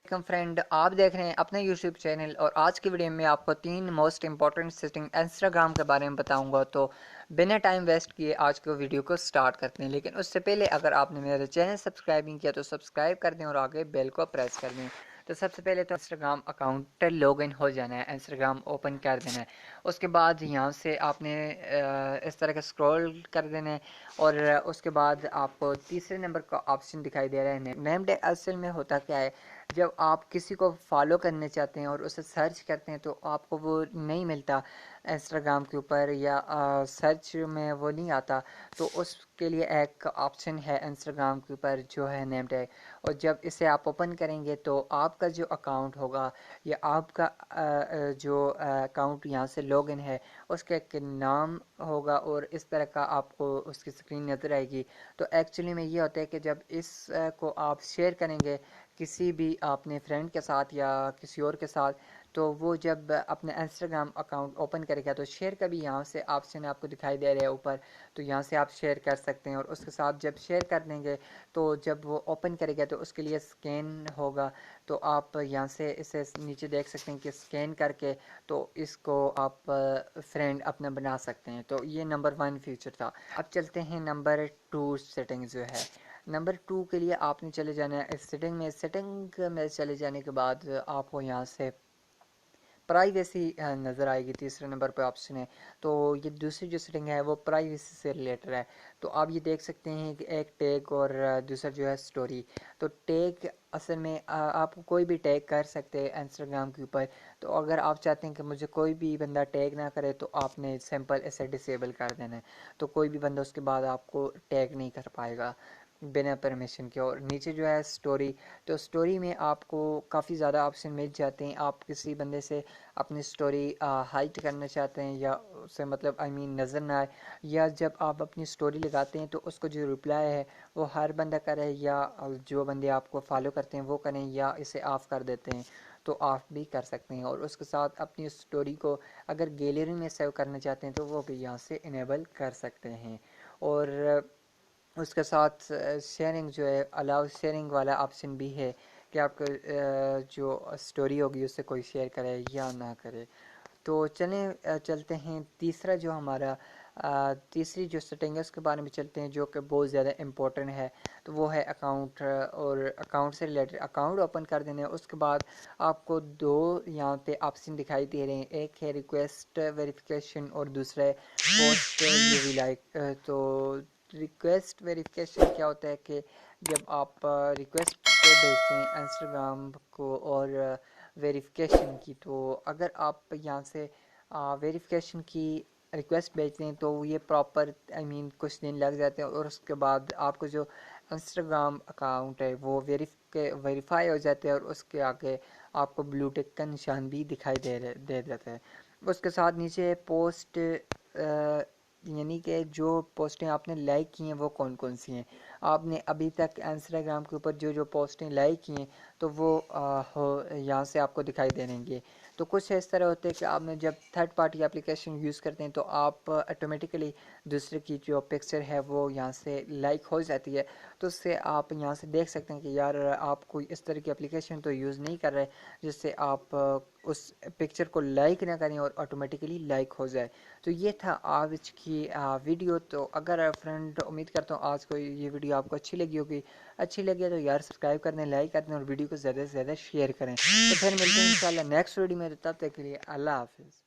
Welcome friend, آپ دیکھ رہے ہیں اپنا یوٹیوب چینل، اور آج کی ویڈیو میں آپ کو 3 موسٹ امپورٹنٹ سیٹنگ انسٹاگرام کے بارے میں بتاؤں گا۔ تو بنا ٹائم ویسٹ کیے آج کو ویڈیو کو سٹارٹ کرتے ہیں، لیکن اس سے پہلے اگر آپ نے میرا چینل سبسکرائب نہیں کیا تو سبسکرائب کر دیں اور آگے بیل کو پریس کر دیں۔ تو سب سے پہلے تو انسٹاگرام اکاؤنٹ لاگ ان ہو جانا ہے، انسٹاگرام اوپن کر دینا ہے۔ اس کے بعد یہاں سے آپ نے اس طرح کا اسکرول کر دینا ہے، اور اس کے بعد آپ کو تیسرے نمبر کا آپشن دکھائی دے رہا ہے نیم ڈے۔ اصل میں ہوتا کیا ہے، جب آپ کسی کو فالو کرنے چاہتے ہیں اور اسے سرچ کرتے ہیں تو آپ کو وہ نہیں ملتا انسٹاگرام کے اوپر، یا سرچ میں وہ نہیں آتا، تو اس کے لیے ایک آپشن ہے انسٹاگرام کے اوپر جو ہے نیم ٹیگ، اور جب اسے آپ اوپن کریں گے تو آپ کا جو اکاؤنٹ ہوگا یا آپ کا جو اکاؤنٹ یہاں سے لاگ ان ہے اس کا ایک نام ہوگا، اور اس طرح کا آپ کو اس کی اسکرین نظر آئے گی۔ تو ایکچولی میں یہ ہوتا ہے کہ جب اس کو آپ شیئر کریں گے کسی بھی اپنے فرینڈ کے ساتھ یا کسی اور کے ساتھ، تو وہ جب اپنا انسٹاگرام اکاؤنٹ اوپن کرے گا تو شیئر کا بھی یہاں سے آپشن آپ کو دکھائی دے رہا ہے اوپر، تو یہاں سے آپ شیئر کر سکتے ہیں، اور اس کے ساتھ جب شیئر کر دیں گے تو جب وہ اوپن کرے گا تو اس کے لیے اسکین ہوگا، تو آپ یہاں سے اسے نیچے دیکھ سکتے ہیں کہ اسکین کر کے تو اس کو آپ فرینڈ اپنا بنا سکتے ہیں۔ تو یہ نمبر 1 فیچر تھا۔ اب چلتے ہیں نمبر 2 سیٹنگ جو ہے۔ نمبر 2 کے لیے آپ نے چلے جانا ہے سیٹنگ میں چلے جانے کے بعد آپ کو یہاں سے پرائیویسی نظر آئے گی، تیسرے نمبر پہ آپشن ہے۔ تو یہ دوسری جو سیٹنگ ہے وہ پرائیویسی سے ریلیٹڈ ہے۔ تو آپ یہ دیکھ سکتے ہیں کہ ایک ٹیگ اور دوسرا جو ہے سٹوری۔ تو ٹیگ اصل میں آپ کوئی بھی ٹیگ کر سکتے ہیں انسٹاگرام کے اوپر، تو اگر آپ چاہتے ہیں کہ مجھے کوئی بھی بندہ ٹیگ نہ کرے تو آپ نے سمپل اسے ڈسیبل کر دینا ہے، تو کوئی بھی بندہ اس کے بعد آپ کو ٹیگ نہیں کر پائے گا بنا پرمیشن کے۔ اور نیچے جو ہے سٹوری، تو سٹوری میں آپ کو کافی زیادہ آپشن مل جاتے ہیں۔ آپ کسی بندے سے اپنی سٹوری ہائٹ کرنا چاہتے ہیں یا اسے مطلب نظر نہ آئے، یا جب آپ اپنی سٹوری لگاتے ہیں تو اس کو جو رپلائی ہے وہ ہر بندہ کرے، یا جو بندے آپ کو فالو کرتے ہیں وہ کریں، یا اسے آف کر دیتے ہیں تو آف بھی کر سکتے ہیں۔ اور اس کے ساتھ اپنی سٹوری کو اگر گیلری میں سیو کرنا چاہتے ہیں تو وہ بھی یہاں سے انیبل کر سکتے ہیں۔ اور اس کے ساتھ شیئرنگ جو ہے، الاؤ شیئرنگ والا آپشن بھی ہے کہ آپ کو جو سٹوری ہوگی اس سے کوئی شیئر کرے یا نہ کرے۔ تو چلتے ہیں تیسرا جو ہمارا تیسری جو سیٹنگ ہے اس کے بارے میں چلتے ہیں، جو کہ بہت زیادہ امپورٹنٹ ہے۔ تو وہ ہے اکاؤنٹ، اور اکاؤنٹ سے ریلیٹڈ اکاؤنٹ اوپن کر دینے۔ اس کے بعد آپ کو 2 یہاں پہ آپشن دکھائی دے رہے ہیں، ایک ہے ریکویسٹ ویریفیکیشن اور دوسرا ہے پوسٹ یو لائک۔ تو ریکویسٹ ویریفیکیشن کیا ہوتا ہے کہ جب آپ ریکویسٹ بھیجتے ہیں انسٹاگرام کو اور ویریفیکیشن کی، تو اگر آپ یہاں سے ویریفیکیشن کی ریکویسٹ بھیجتے ہیں تو یہ پراپر کچھ دن لگ جاتے ہیں، اور اس کے بعد آپ کو جو انسٹاگرام اکاؤنٹ ہے وہ ویریفائی ہو جاتے ہیں، اور اس کے آگے آپ کو بلو ٹک کا نشان بھی دکھائی دے دیتا ہے۔ اس کے ساتھ نیچے پوسٹ، یعنی کہ جو پوسٹیں آپ نے لائک کی ہیں وہ کون کون سی ہیں۔ آپ نے ابھی تک انسٹاگرام کے اوپر جو پوسٹیں لائک کی ہیں تو وہ یہاں سے آپ کو دکھائی دے دیں گے۔ تو کچھ اس طرح ہوتے ہیں کہ آپ نے جب تھرڈ پارٹی اپلیکیشن یوز کرتے ہیں تو آپ آٹومیٹیکلی دوسرے کی جو پکچر ہے وہ یہاں سے لائک ہو جاتی ہے، تو اس سے آپ یہاں سے دیکھ سکتے ہیں کہ یار آپ کوئی اس طرح کی اپلیکیشن تو یوز نہیں کر رہے جس سے آپ اس پکچر کو لائک نہ کریں اور آٹومیٹیکلی لائک ہو جائے۔ تو یہ تھا آج کی ویڈیو۔ تو اگر فرینڈ، امید کرتا ہوں آج کو یہ ویڈیو آپ کو اچھی لگی ہوگی، اچھی لگی تو یار سبسکرائب کر دیں، لائک کر دیں، اور ویڈیو کو زیادہ سے زیادہ شیئر کریں۔ تو پھر ملتے ہیں انشاءاللہ نیکسٹ ویڈیو میں، تب تک کے لیے اللہ حافظ۔